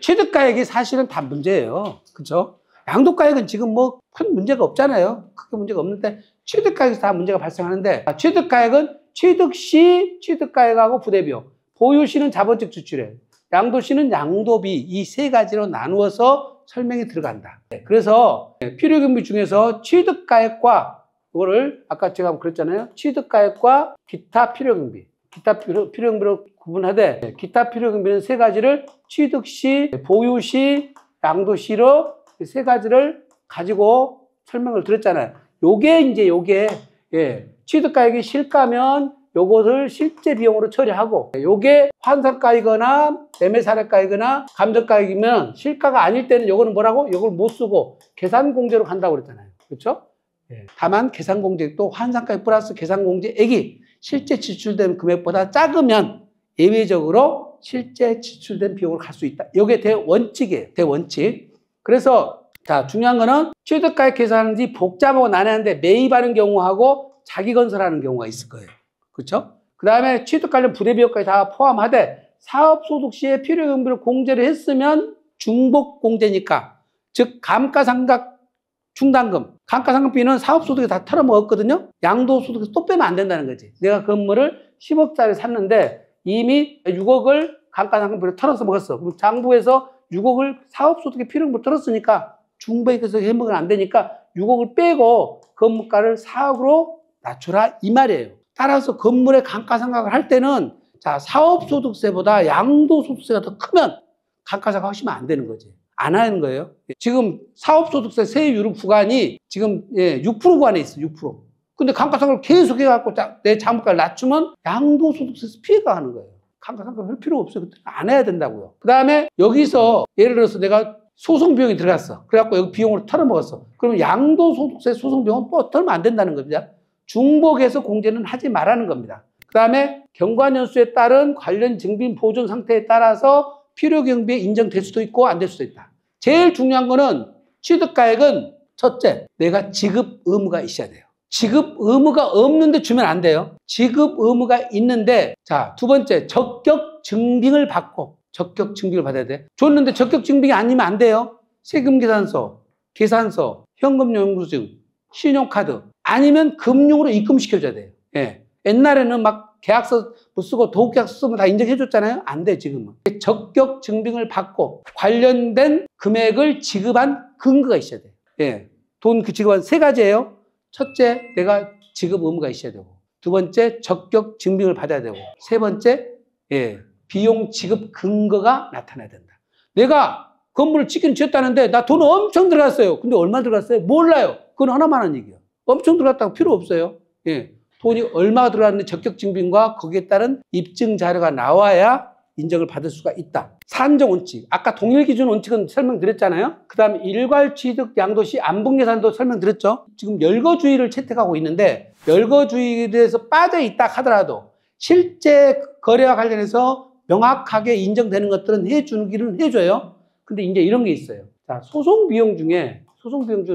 취득가액이 사실은 다 문제예요. 그렇죠? 양도가액은 지금 뭐 큰 문제가 없잖아요. 크게 문제가 없는데 취득가액에서 다 문제가 발생하는데, 취득가액은 취득 시 취득가액하고 부대비용, 보유 시는 자본적 지출이에요. 양도 시는 양도비, 이 세 가지로 나누어서 설명이 들어간다. 그래서 필요경비 중에서 취득가액과, 그거를 아까 제가 그랬잖아요. 취득가액과 기타 필요경비, 기타 필요경비로 구분하되, 기타 필요경비는 세 가지를 취득 시, 보유 시, 양도 시로 세 가지를 가지고 설명을 드렸잖아요. 요게 취득가액이 실가면 요것을 실제 비용으로 처리하고, 요게 환산가이거나 매매사례가이거나 감정가액이면 실가가 아닐 때는 요거는 뭐라고? 요걸 못 쓰고 계산공제로 간다고 그랬잖아요. 그렇죠? 다만 계산공제액도 환산가액 플러스 계산공제액이 실제 지출된 금액보다 작으면 예외적으로 실제 지출된 비용을 갈 수 있다. 이게 대원칙이에요. 대원칙. 그래서 자, 중요한 거는 취득가액 계산이 복잡하고 난해한데 매입하는 경우하고 자기 건설하는 경우가 있을 거예요. 그렇죠? 그 다음에 취득 관련 부대비용까지 다 포함하되 사업소득 시에 필요경비를 공제를 했으면 중복공제니까, 즉 감가상각 충당금, 감가상각비는 사업소득에 다 털어먹었거든요. 양도소득에서 또 빼면 안 된다는 거지. 내가 건물을 10억짜리 샀는데 이미 6억을 감가상각비로 털어서 먹었어. 그럼 장부에서 6억을 사업소득에 필요경비로 털었으니까 중복해서 해먹으면 안 되니까 6억을 빼고 건물가를 4억으로 낮추라 이 말이에요. 따라서 건물의 감가상각을 할 때는, 자, 사업소득세보다 양도소득세가 더 크면 감가상각 하시면 안 되는 거지. 안 하는 거예요. 지금 사업소득세 세율 구간이 지금 6% 구간에 있어. 6%. 근데 감가상각을 계속 해갖고 내 장부가를 낮추면 양도소득세에서 피해가 가는 거예요. 감가상각 할 필요 없어요. 안 해야 된다고요. 그 다음에 여기서 예를 들어서 내가 소송 비용이 들어갔어. 그래갖고 여기 비용을 털어먹었어. 그러면 양도소득세 소송 비용은 또 털면 안 된다는 겁니다. 중복해서 공제는 하지 말라는 겁니다. 그 다음에 경과년수에 따른 관련 증빙 보존 상태에 따라서 필요경비에 인정될 수도 있고 안 될 수도 있다. 제일 중요한 거는 취득가액은 첫째, 내가 지급 의무가 있어야 돼요. 지급 의무가 없는데 주면 안 돼요. 지급 의무가 있는데, 자, 두 번째, 적격 증빙을 받고, 적격 증빙을 받아야 돼. 줬는데 적격 증빙이 아니면 안 돼요. 세금계산서, 계산서, 현금영수증, 신용카드, 아니면 금융으로 입금시켜줘야 돼요. 옛날에는 막 계약서 못 쓰고 도급계약서 쓰면 다 인정해줬잖아요. 안 돼, 지금은. 적격 증빙을 받고 관련된 금액을 지급한 근거가 있어야 돼요. 돈 지급한 세 가지예요. 첫째, 내가 지급 의무가 있어야 되고, 두 번째, 적격 증빙을 받아야 되고, 세 번째, 비용 지급 근거가 나타나야 된다. 내가 건물을 짓긴 지었다는데 나 돈 엄청 들어갔어요. 근데 얼마 들어갔어요? 몰라요. 그건 하나만 한 얘기예요. 엄청 들어갔다고 필요 없어요. 돈이 얼마가 들어갔는데 적격 증빙과 거기에 따른 입증 자료가 나와야 인정을 받을 수가 있다. 산정 원칙. 아까 동일 기준 원칙은 설명드렸잖아요. 그 다음에 일괄 취득 양도 시 안분 계산도 설명드렸죠. 지금 열거주의를 채택하고 있는데, 열거주의에 대해서 빠져 있다 하더라도 실제 거래와 관련해서 명확하게 인정되는 것들은 해주기는 해줘요. 근데 이제 이런 게 있어요. 자, 소송 비용 중에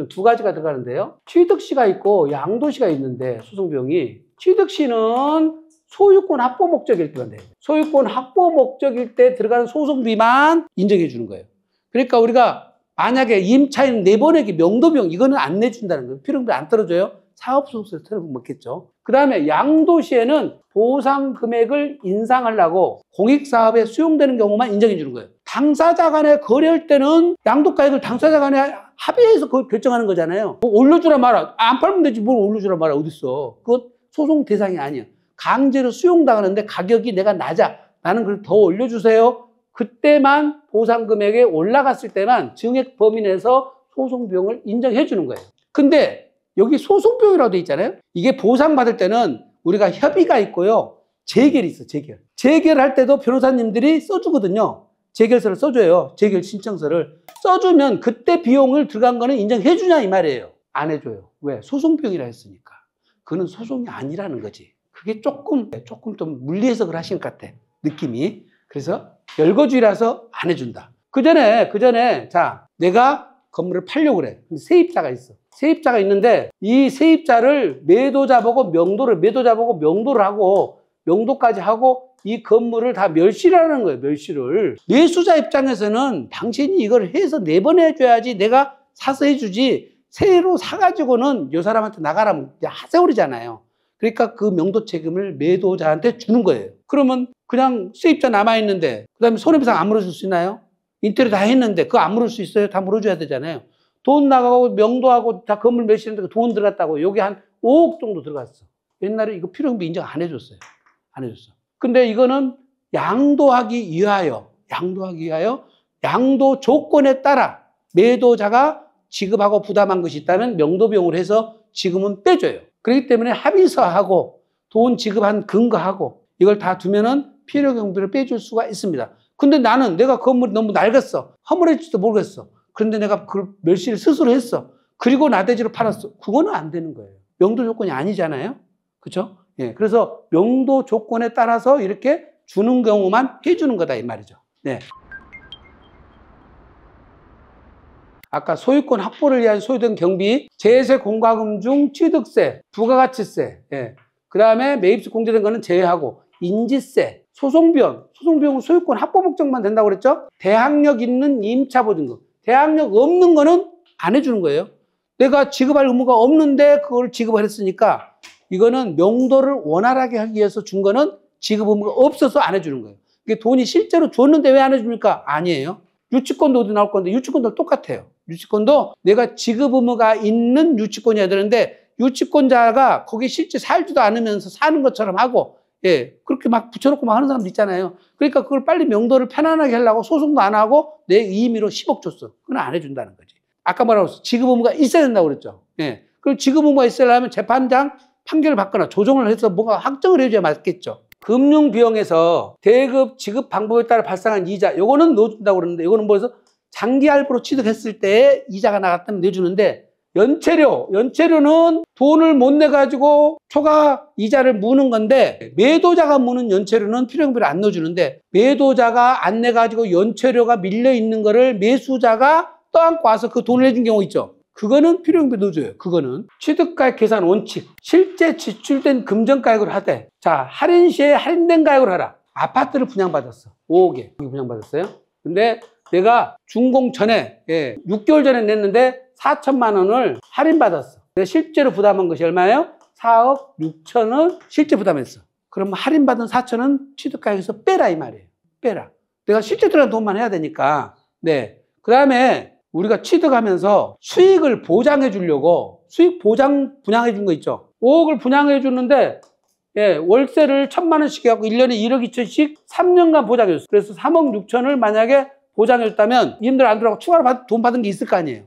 두 가지가 들어가는데요. 취득시가 있고 양도시가 있는데, 소송 비용이, 취득시는 소유권 확보 목적일 때만 돼요. 소유권 확보 목적일 때 들어가는 소송비만 인정해 주는 거예요. 그러니까 우리가 만약에 임차인 내보내기 명도비용, 이거는 안 내준다는 거예요. 필요금비 안 떨어져요. 사업소득세에서 털어먹겠죠. 그 다음에 양도시에는 보상 금액을 인상하려고 공익사업에 수용되는 경우만 인정해 주는 거예요. 당사자 간에 거래할 때는 양도가액을 당사자 간에 합의해서 그걸 결정하는 거잖아요. 뭐 올려주라 마라. 안 팔면 되지 뭘 올려주라 마라. 어딨어. 그건 소송 대상이 아니야. 강제로 수용당하는데 가격이 내가 낮아. 나는 그걸 더 올려주세요. 그때만 보상 금액에 올라갔을 때만 증액 범위 내에서 소송 비용을 인정해 주는 거예요. 근데 여기 소송 비용이라고 돼 있잖아요. 이게 보상받을 때는 우리가 협의가 있고요. 재결이 있어, 재결. 재결할 때도 변호사님들이 써주거든요. 재결서를 써줘요. 재결 신청서를. 써주면 그때 비용을 들어간 거는 인정해 주냐 이 말이에요. 안 해줘요. 왜? 소송 비용이라 했으니까. 그는 소송이 아니라는 거지. 그게 조금 좀 물리해석을 하신 것 같아. 느낌이. 그래서 열거주의라서 안 해준다. 그 전에 자, 내가 건물을 팔려고 그래. 근데 세입자가 있어. 세입자가 있는데 이 세입자를 매도자 보고 명도를 하고 명도까지 하고 이 건물을 다 멸시하는 거예요. 멸시를. 매수자 입장에서는 당신이 이걸 해서 내보내줘야지 내가 사서 해주지, 새로 사가지고는 이 사람한테 나가라면 하세월이잖아요. 그러니까 그 명도 책임을 매도자한테 주는 거예요. 그러면 그냥 세입자 남아있는데 그 다음에 손해배상 안 물어줄 수 있나요? 인테리어 다 했는데 그거 안 물을 수 있어요? 다 물어줘야 되잖아요. 돈 나가고 명도하고 다 건물 몇시는데 돈 들어갔다고. 여기 한 5억 정도 들어갔어. 옛날에 이거 필요경비 인정 안 해줬어요. 안 해줬어. 근데 이거는 양도하기 위하여 양도 조건에 따라 매도자가 지급하고 부담한 것이 있다면 명도비용으로 해서 지금은 빼줘요. 그렇기 때문에 합의서하고 돈 지급한 근거하고 이걸 다 두면은 필요경비를 빼줄 수가 있습니다. 근데 나는 내가 건물이 너무 낡았어. 허물해질지도 모르겠어. 그런데 내가 그 멸시를 스스로 했어. 그리고 나대지로 팔았어. 그거는 안 되는 거예요. 명도 조건이 아니잖아요. 그렇죠? 예. 그래서 명도 조건에 따라서 이렇게 주는 경우만 해주는 거다 이 말이죠. 네. 아까 소유권 확보를 위한 소유권 경비, 제세 공과금 중 취득세, 부가가치세, 예. 그 다음에 매입시 공제된 거는 제외하고, 인지세, 소송비용은 소유권 확보 목적만 된다고 그랬죠? 대항력 있는 임차 보증금, 대항력 없는 거는 안 해주는 거예요. 내가 지급할 의무가 없는데 그걸 지급을 했으니까 이거는 명도를 원활하게 하기 위해서 준 거는 지급 의무가 없어서 안 해주는 거예요. 이게 돈이 실제로 줬는데 왜 안 해줍니까? 아니에요. 유치권도 어디 나올 건데 유치권도 똑같아요. 유치권도 내가 지급 의무가 있는 유치권이어야 되는데 유치권자가 거기 실제 살지도 않으면서 사는 것처럼 하고, 예, 그렇게 막 붙여놓고 막 하는 사람도 있잖아요. 그러니까 그걸 빨리 명도를 편안하게 하려고 소송도 안 하고 내 임의로 10억 줬어. 그건 안 해준다는 거지. 아까 말하고 지급 의무가 있어야 된다고 그랬죠. 예. 그럼 지급 의무가 있으려면 재판장 판결을 받거나 조정을 해서 뭔가 확정을 해줘야 맞겠죠. 금융비용에서 대급 지급 방법에 따라 발생한 이자, 요거는 넣어준다고 그러는데, 요거는 뭐해서 장기 할부로 취득했을 때 이자가 나갔다면 내주는데, 연체료는 돈을 못 내가지고 초과 이자를 무는 건데, 매도자가 무는 연체료는 필요경비를 안 넣어주는데, 매도자가 안 내가지고 연체료가 밀려있는 거를 매수자가 떠안고 와서 그 돈을 내준 경우 있죠. 그거는 필요경비 넣어줘요. 그거는 취득가액 계산 원칙, 실제 지출된 금전가액으로 하되, 자, 할인 시에 할인된 가액으로 하라. 아파트를 분양받았어. 5억에 분양받았어요. 근데 내가 준공 전에, 6개월 전에 냈는데 4천만 원을 할인받았어. 내가 실제로 부담한 것이 얼마예요? 4억 6천을 실제 부담했어. 그럼 할인받은 4천은 취득가액에서 빼라 이 말이에요. 빼라. 내가 실제 들어간 돈만 해야 되니까. 네. 그 다음에 우리가 취득하면서 수익을 보장해 주려고 수익 보장 분양해 준 거 있죠. 5억을 분양해 주는데, 월세를 1,000만 원씩 해갖고 1년에 1억 2천씩 3년간 보장해 줬어. 그래서 3억 6천을 만약에 보장해 줬다면 이분들 안 들어가고 추가로 돈 받은 게 있을 거 아니에요.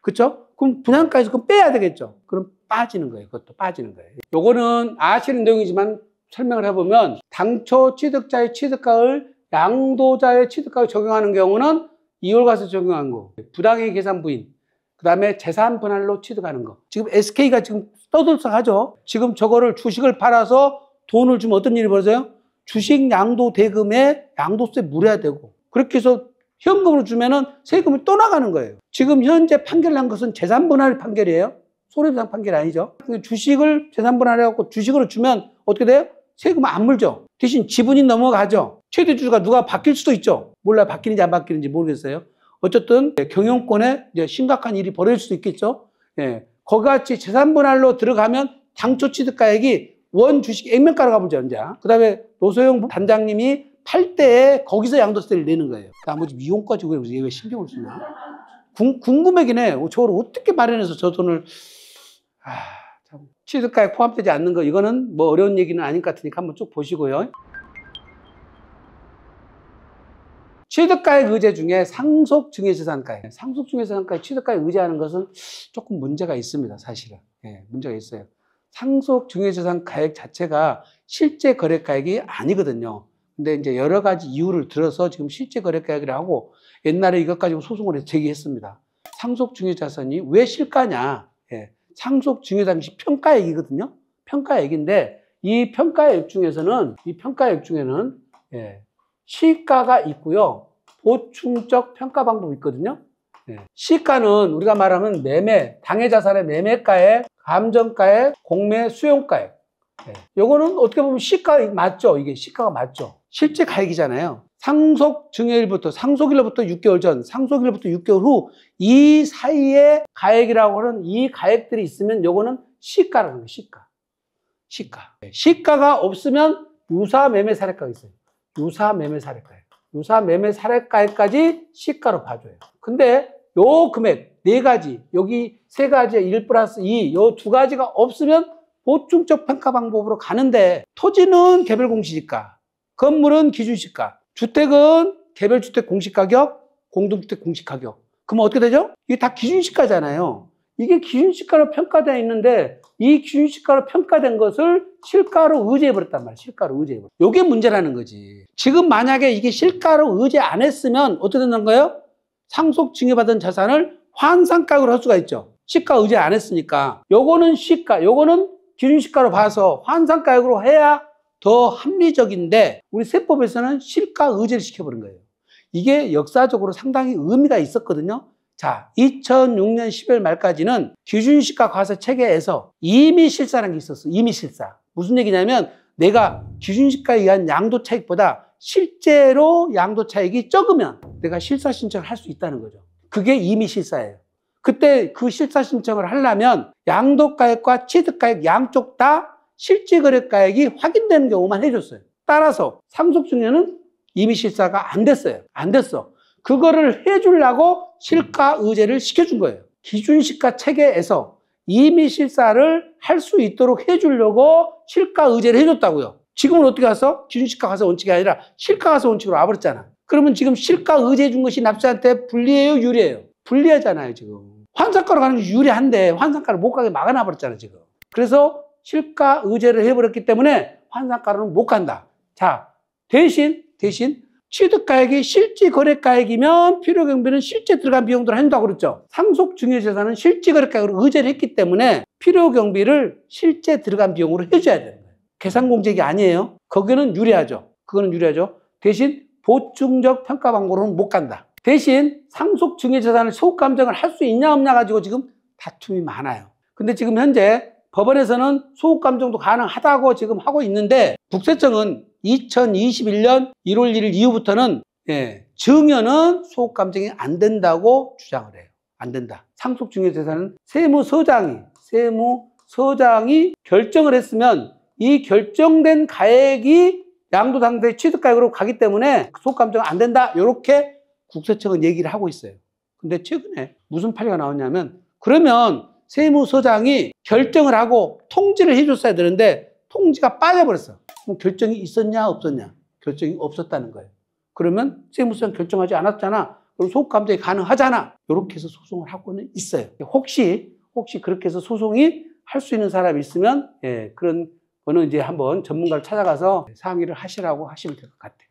그렇죠? 그럼 분양가에서 그럼 빼야 되겠죠. 그럼 빠지는 거예요. 그것도 빠지는 거예요. 요거는 아시는 내용이지만 설명을 해보면, 당초 취득자의 취득가를 양도자의 취득가에 적용하는 경우는 2월과세 적용한 거, 부당의 계산 부인, 그 다음에 재산 분할로 취득하는 거. 지금 SK가 지금 떠들썩하죠. 지금 저거를 주식을 팔아서 돈을 주면 어떤 일이 벌어져요? 주식 양도 대금에 양도세 물어야 되고, 그렇게 해서 현금으로 주면은 세금이 또 나가는 거예요. 지금 현재 판결난 것은 재산 분할 판결이에요. 손해배상 판결이 아니죠. 주식을 재산 분할해갖고 주식으로 주면 어떻게 돼요? 세금 안 물죠. 대신 지분이 넘어가죠. 최대주주가 누가 바뀔 수도 있죠. 몰라요. 바뀌는지 안 바뀌는지 모르겠어요. 어쨌든 경영권에 이제 심각한 일이 벌어질 수도 있겠죠. 예. 거기같이 재산 분할로 들어가면 당초 취득가액이 원 주식 액면가로 가보죠, 이제. 그 다음에 노소영 단장님이 팔 때에 거기서 양도세를 내는 거예요. 나머지 미용까지 얘 왜 신경을 쓰나? 궁금하긴 해. 저걸 어떻게 마련해서 저 돈을, 참. 취득가액 포함되지 않는 거, 이거는 뭐 어려운 얘기는 아닌 것 같으니까 한번 쭉 보시고요. 취득가액 의제 중에 상속증여재산가액. 상속증여재산가액 취득가액 의제하는 것은 조금 문제가 있습니다, 사실은. 예, 문제가 있어요. 상속증여재산가액 자체가 실제 거래가액이 아니거든요. 근데 이제 여러 가지 이유를 들어서 지금 실제 거래가액이라고 하고, 옛날에 이것 가지고 소송을 해서 제기했습니다. 상속증여자산이 왜 실가냐? 예, 상속증여 당시 평가액이거든요. 평가액인데 이 평가액 중에는 시가가 있고요. 보충적 평가 방법이 있거든요. 시가는 우리가 말하면 매매, 당해자산의 매매가액, 감정가액, 공매 수용가액. 네. 요거는 어떻게 보면 시가 맞죠? 이게 시가가 맞죠? 실제 가액이잖아요. 상속증여일부터, 상속일로부터 6개월 전, 상속일로부터 6개월 후 이 사이에 가액이라고 하는 이 가액들이 있으면 요거는 시가라는 거예요. 시가. 시가. 시가가 없으면 유사매매사례가가 있어요. 유사매매사례가예요. 유사매매사례가액까지 시가로 봐줘요. 근데 요 금액 네 가지, 여기 세 가지에 1 플러스 2, 요 두 가지가 없으면 보충적 평가 방법으로 가는데 토지는 개별 공시지가, 건물은 기준시가, 주택은 개별주택 공시가격, 공동주택 공시가격. 그럼 어떻게 되죠? 이게 다 기준시가잖아요. 이게 기준시가로 평가되어 있는데 이 기준시가로 평가된 것을 실가로 의제해버렸단 말이에요. 실가로 의제해버렸어요. 이게 문제라는 거지. 지금 만약에 이게 실가로 의제 안 했으면 어떻게 되는 거예요? 상속 증여받은 자산을 환산가격으로 할 수가 있죠. 시가 의제 안 했으니까. 요거는 시가, 요거는 기준시가로 봐서 환산가격으로 해야 더 합리적인데 우리 세법에서는 실가 의제를 시켜버린 거예요. 이게 역사적으로 상당히 의미가 있었거든요. 자, 2006년 12월 말까지는 기준시가 과세 체계에서 임의실사라는 게 있었어. 임의실사. 무슨 얘기냐면 내가 기준시가에 의한 양도 차익보다 실제로 양도 차익이 적으면 내가 실사 신청을 할 수 있다는 거죠. 그게 임의실사예요. 그때 그 실사 신청을 하려면 양도가액과 취득가액 양쪽 다 실질거래가액이 확인되는 경우만 해줬어요. 따라서 상속증여는 임의실사가 안 됐어요. 안 됐어. 그거를 해주려고 실가 의제를 시켜준 거예요. 기준시가 체계에서 임의실사를 할 수 있도록 해주려고 실가 의제를 해줬다고요. 지금은 어떻게 가서 기준시가 과세 원칙이 아니라 실가 과세 원칙으로 와버렸잖아. 그러면 지금 실가 의제해 준 것이 납세자한테 불리해요, 유리해요? 불리하잖아요, 지금. 환산가로 가는 게 유리한데 환산가를 못 가게 막아놔버렸잖아, 지금. 그래서 실가 의제를 해버렸기 때문에 환산가로는 못 간다. 자, 대신 취득가액이 실질거래가액이면 필요경비는 실제 들어간 비용대로 한다고 그랬죠. 상속증여재산은 실질거래가액으로 의제를 했기 때문에 필요경비를 실제 들어간 비용으로 해줘야 되는 거예요. 계산공제액이 아니에요. 거기는 유리하죠. 그거는 유리하죠. 대신 보충적 평가 방법으로는 못 간다. 대신 상속증여재산을 소급감정을 할 수 있냐 없냐 가지고 지금 다툼이 많아요. 근데 지금 현재 법원에서는 소급감정도 가능하다고 지금 하고 있는데 국세청은 2021년 1월 1일 이후부터는 증여는 소급감정이 안 된다고 주장을 해요. 안 된다. 상속증여재산은 세무서장이 결정을 했으면 이 결정된 가액이 양도당사자의 취득가액으로 가기 때문에 소급감정 안 된다. 이렇게 국세청은 얘기를 하고 있어요. 근데 최근에 무슨 판례가 나왔냐면 그러면 세무서장이 결정을 하고 통지를 해줬어야 되는데 통지가 빠져버렸어. 그럼 결정이 있었냐 없었냐? 결정이 없었다는 거예요. 그러면 세무서장 결정하지 않았잖아. 그럼 소급감정이 가능하잖아. 이렇게 해서 소송을 하고는 있어요. 혹시 그렇게 해서 소송이 할 수 있는 사람이 있으면 그런 거는 이제 한번 전문가를 찾아가서 상의를 하시라고 하시면 될 것 같아요.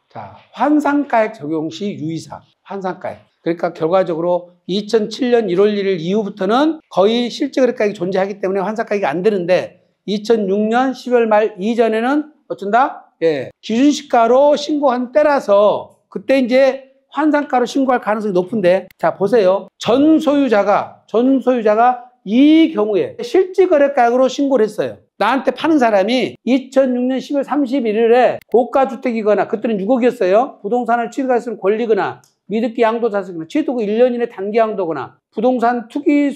자, 환산가액 적용 시 유의사항. 환산가액. 그러니까 결과적으로 2007년 1월 1일 이후부터는 거의 실질거래가액이 존재하기 때문에 환산가액이 안 되는데 2006년 10월 말 이전에는 어쩐다? 기준시가로 신고한 때라서 그때 이제 환산가로 신고할 가능성이 높은데 자, 보세요. 전 소유자가 이 경우에 실질거래가액으로 신고를 했어요. 나한테 파는 사람이 2006년 10월 31일에 고가주택이거나 그때는 6억이었어요. 부동산을 취득할 수 있는 권리거나 미등기 양도자산이거나 취득 후 1년 이내 단기 양도거나 부동산 투기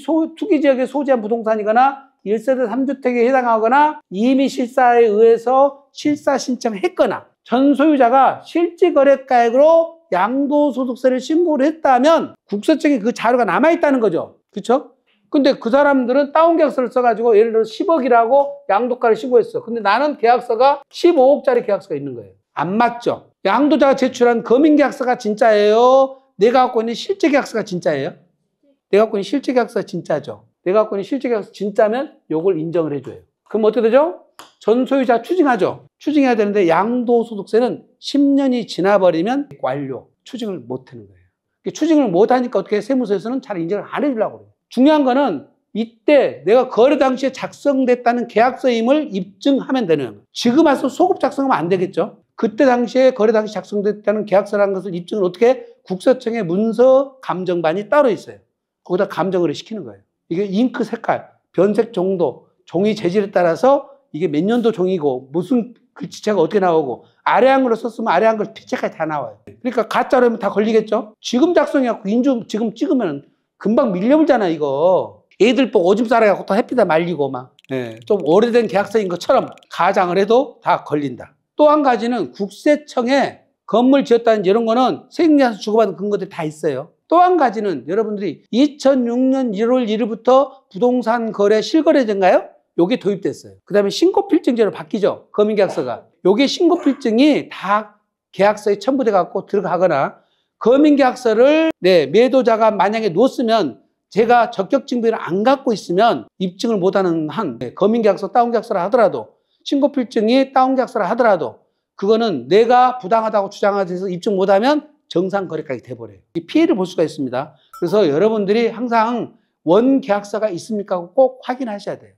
지역에 소지한 부동산이거나 1세대 3주택에 해당하거나 이미 실사에 의해서 실사 신청했거나 전 소유자가 실질거래가액으로 양도소득세를 신고를 했다면 국세청에 그 자료가 남아있다는 거죠. 그렇죠? 근데 그 사람들은 다운계약서를 써가지고 예를 들어 10억이라고 양도가를 신고했어. 근데 나는 계약서가 15억짜리 계약서가 있는 거예요. 안 맞죠? 양도자가 제출한 검인계약서가 진짜예요? 내가 갖고 있는 실제계약서가 진짜예요? 내가 갖고 있는 실제계약서가 진짜죠. 내가 갖고 있는 실제계약서 진짜면 요걸 인정을 해줘요. 그럼 어떻게 되죠? 전 소유자 추징하죠. 추징해야 되는데 양도소득세는 10년이 지나버리면 완료. 추징을 못하는 거예요. 추징을 못하니까 어떻게 세무서에서는 잘 인정을 안 해주려고 그래요. 중요한 거는 이때 내가 거래 당시에 작성됐다는 계약서임을 입증하면 되는 거예요. 지금 와서 소급 작성하면 안 되겠죠. 그때 당시에 거래 당시 작성됐다는 계약서라는 것을 입증을 어떻게 국세청의 문서 감정반이 따로 있어요. 거기다 감정을 시키는 거예요. 이게 잉크 색깔, 변색 정도, 종이 재질에 따라서 이게 몇 년도 종이고 무슨 글씨체가 어떻게 나오고 아래 한글로 썼으면 아래 한글 피체까지 다 나와요. 그러니까 가짜로 하면 다 걸리겠죠? 지금 작성해갖고 인주 지금 찍으면 금방 밀려불잖아, 이거. 애들 보고 오줌 싸라갖고 또 햇빛에 말리고 막. 예, 좀 오래된 계약서인 것처럼 가장을 해도 다 걸린다. 또 한 가지는 국세청에 건물 지었다든지 이런 거는 세금계산서 주고받은 근거들이 다 있어요. 또 한 가지는 여러분들이 2006년 1월 1일부터 부동산 거래 실거래제인가요? 요게 도입됐어요. 그 다음에 신고필증제로 바뀌죠. 검인계약서가. 요게 신고필증이 다 계약서에 첨부돼 갖고 들어가거나 검인계약서를 매도자가 만약에 놓았으면 제가 적격증빙을 안 갖고 있으면 입증을 못하는 한 검인계약서 다운계약서라 하더라도 신고필증이 다운계약서라 하더라도 그거는 내가 부당하다고 주장해서 입증 못하면 정상거래가액이 돼버려요. 이 피해를 볼 수가 있습니다. 그래서 여러분들이 항상 원계약서가 있습니까? 꼭 확인하셔야 돼요.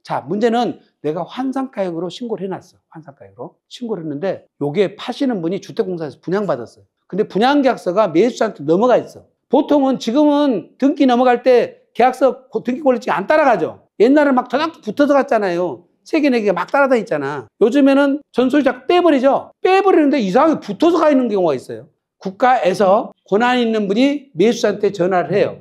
자, 문제는 내가 환상가액으로 신고를 해놨어. 환상가액으로 신고를 했는데 요게 파시는 분이 주택공사에서 분양받았어요. 근데 분양계약서가 매수자한테 넘어가 있어. 보통은 지금은 등기 넘어갈 때 계약서 등기 권리증이 안 따라가죠. 옛날에는 막 저장도 붙어서 갔잖아요. 3개, 4개가 막 따라다녔잖아. 요즘에는 전소유자 빼버리죠. 빼버리는데 이상하게 붙어서 가 있는 경우가 있어요. 국가에서 권한 있는 분이 매수자한테 전화를 해요.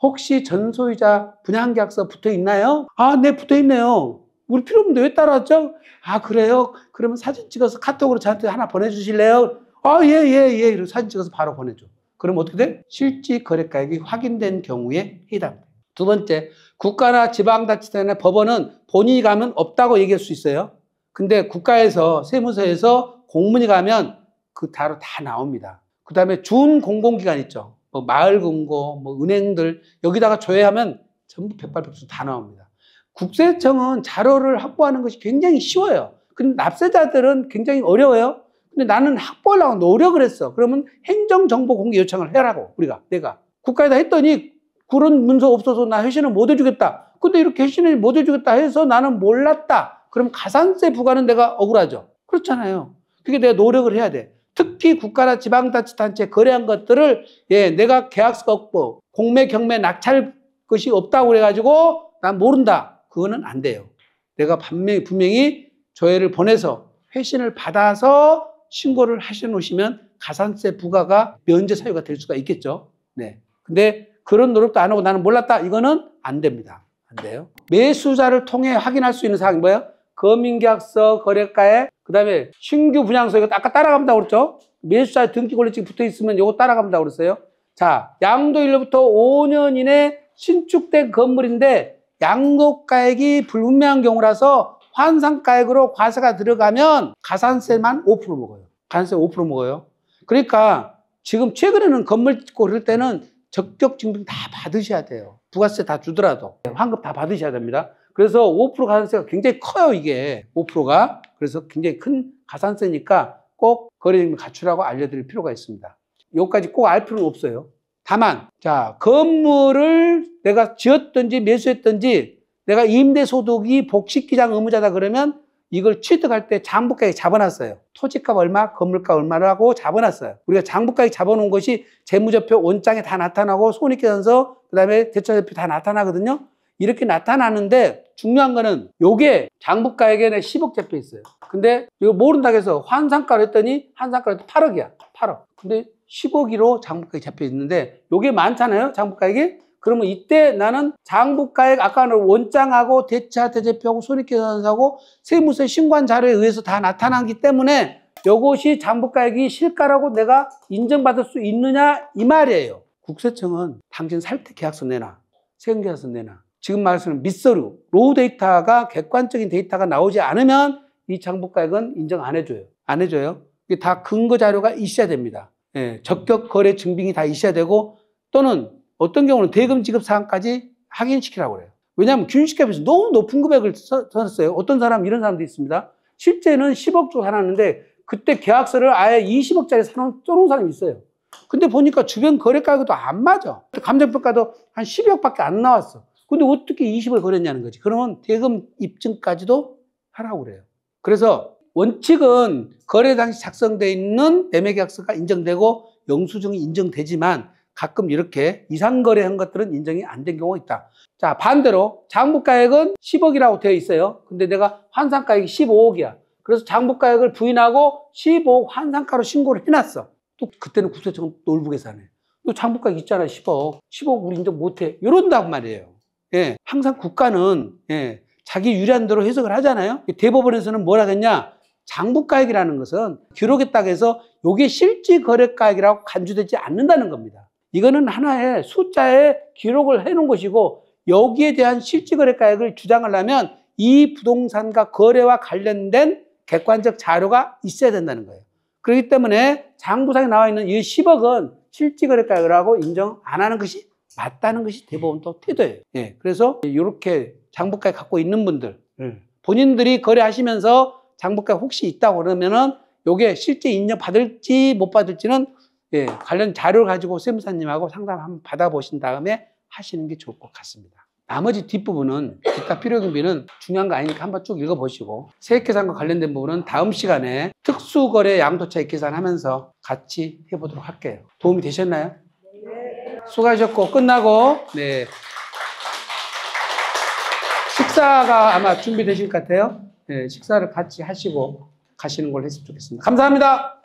혹시 전소유자 분양계약서 붙어 있나요? 아, 네, 붙어 있네요. 우리 필요 없는데 왜 따라왔죠? 아, 그래요? 그러면 사진 찍어서 카톡으로 저한테 하나 보내주실래요? 아, 예. 이러고 사진 찍어서 바로 보내줘. 그럼 어떻게 돼? 실질 거래가액이 확인된 경우에 해당돼. 두 번째, 국가나 지방자치단체 법원은 본인이 가면 없다고 얘기할 수 있어요. 근데 국가에서 세무서에서 공문이 가면 그 다로 다 나옵니다. 그 다음에 준공공기관 있죠. 뭐 마을금고, 뭐 은행들 여기다가 조회하면 전부 백발백중 다 나옵니다. 국세청은 자료를 확보하는 것이 굉장히 쉬워요. 근데 납세자들은 굉장히 어려워요. 근데 나는 확보하려고 노력을 했어. 그러면 행정정보 공개 요청을 해라고 내가 국가에다 했더니 그런 문서 없어서 나 회신을 못 해주겠다. 근데 이렇게 회신을 못 해주겠다 해서 나는 몰랐다. 그럼 가산세 부과는 내가 억울하죠. 그렇잖아요. 그게 내가 노력을 해야 돼. 특히 국가나 지방자치단체 거래한 것들을 내가 계약서 없고 공매, 경매, 낙찰 것이 없다고 그래가지고 난 모른다. 그거는 안 돼요. 내가 분명히 조회를 보내서 회신을 받아서 신고를 하셔놓으시면 가산세 부과가 면제 사유가 될 수가 있겠죠. 네. 근데 그런 노력도 안 하고 나는 몰랐다. 이거는 안 됩니다. 안 돼요. 매수자를 통해 확인할 수 있는 사항이 뭐예요? 검인계약서, 거래가액, 그 다음에 신규 분양서, 이거 아까 따라간다고 그랬죠? 매수자 등기 권리증이 붙어 있으면 이거 따라간다고 그랬어요. 자, 양도일로부터 5년 이내 신축된 건물인데 양도가액이 불분명한 경우라서 환상가액으로 과세가 들어가면 가산세만 5% 먹어요. 가산세 5% 먹어요. 그러니까 지금 최근에는 건물 짓고 그럴 때는 적격 증빙 다 받으셔야 돼요. 부가세 다 주더라도 환급 다 받으셔야 됩니다. 그래서 5% 가산세가 굉장히 커요, 이게 5%가. 그래서 굉장히 큰 가산세니까 꼭 거래증빙 갖추라고 알려드릴 필요가 있습니다. 여기까지 꼭 알 필요는 없어요. 다만 자, 건물을 내가 지었든지 매수했든지 내가 임대소득이 복식기장 의무자다 그러면 이걸 취득할 때 장부가액 잡아놨어요. 토지값 얼마, 건물값 얼마라고 잡아놨어요. 우리가 장부가액 잡아놓은 것이 재무제표 원장에 다 나타나고 손익계산서, 그 다음에 대처제표 다 나타나거든요. 이렇게 나타나는데 중요한 거는 요게 장부가액에 10억 잡혀 있어요. 근데 이거 모른다고 해서 환산가로 했더니 환산가로 8억이야. 8억. 근데 10억으로 장부가액이 잡혀 있는데 요게 많잖아요. 장부가액이. 그러면 이때 나는 장부가액 아까는 원장하고 대차, 대제표하고 손익계산서하고 세무서에 신고한 자료에 의해서 다 나타나기 때문에 이것이 장부가액이 실가라고 내가 인정받을 수 있느냐 이 말이에요. 국세청은 당신 살 때 계약서 내놔. 세금계약서 내놔. 지금 말씀은 밑서류, 로우 데이터가 객관적인 데이터가 나오지 않으면 이 장부가액은 인정 안 해줘요. 안 해줘요. 이게 다 근거 자료가 있어야 됩니다. 적격 거래 증빙이 다 있어야 되고 또는 어떤 경우는 대금 지급 사항까지 확인시키라고 그래요. 왜냐하면 균식값에서 너무 높은 금액을 썼어요. 어떤 사람 이런 사람도 있습니다. 실제는 10억 주고 사놨는데 그때 계약서를 아예 20억짜리 써놓은 사람이 있어요. 근데 보니까 주변 거래가격도 안 맞아. 감정평가도 한 12억밖에 안 나왔어. 근데 어떻게 20을 거랬냐는 거지. 그러면 대금 입증까지도 하라고 그래요. 그래서 원칙은 거래 당시 작성되어 있는 매매계약서가 인정되고 영수증이 인정되지만 가끔 이렇게 이상거래한 것들은 인정이 안 된 경우가 있다. 자, 반대로 장부가액은 10억이라고 되어 있어요. 근데 내가 환산가액이 15억이야. 그래서 장부가액을 부인하고 15억 환산가로 신고를 해놨어. 또 그때는 국세청은 놀부계산해. 또 장부가액 있잖아, 10억. 10억 우리 인정 못해. 이런단 말이에요. 예, 항상 국가는 예, 자기 유리한 대로 해석을 하잖아요. 대법원에서는 뭐라 했냐? 장부가액이라는 것은 기록에 따라서 이게 실질거래가액이라고 간주되지 않는다는 겁니다. 이거는 하나의 숫자에 기록을 해놓은 것이고 여기에 대한 실질거래가액을 주장하려면 이 부동산과 거래와 관련된 객관적 자료가 있어야 된다는 거예요. 그렇기 때문에 장부상에 나와 있는 이 10억은 실질거래가액이라고 인정 안 하는 것이 맞다는 것이 대법원 또 태도예요. 예, 그래서 이렇게 장부가액 갖고 있는 분들, 본인들이 거래하시면서 장부가액 혹시 있다고 그러면은 이게 실제 인정받을지 못 받을지는 예, 관련 자료를 가지고 세무사님하고 상담 한번 받아보신 다음에 하시는 게 좋을 것 같습니다. 나머지 뒷부분은 기타 필요경비는 중요한 거 아니니까 한번 쭉 읽어보시고 세액계산과 관련된 부분은 다음 시간에 특수거래 양도차익 계산하면서 같이 해보도록 할게요. 도움이 되셨나요? 네. 수고하셨고 끝나고 네. 식사가 아마 준비되실 것 같아요. 네, 식사를 같이 하시고 가시는 걸로 했으면 좋겠습니다. 감사합니다.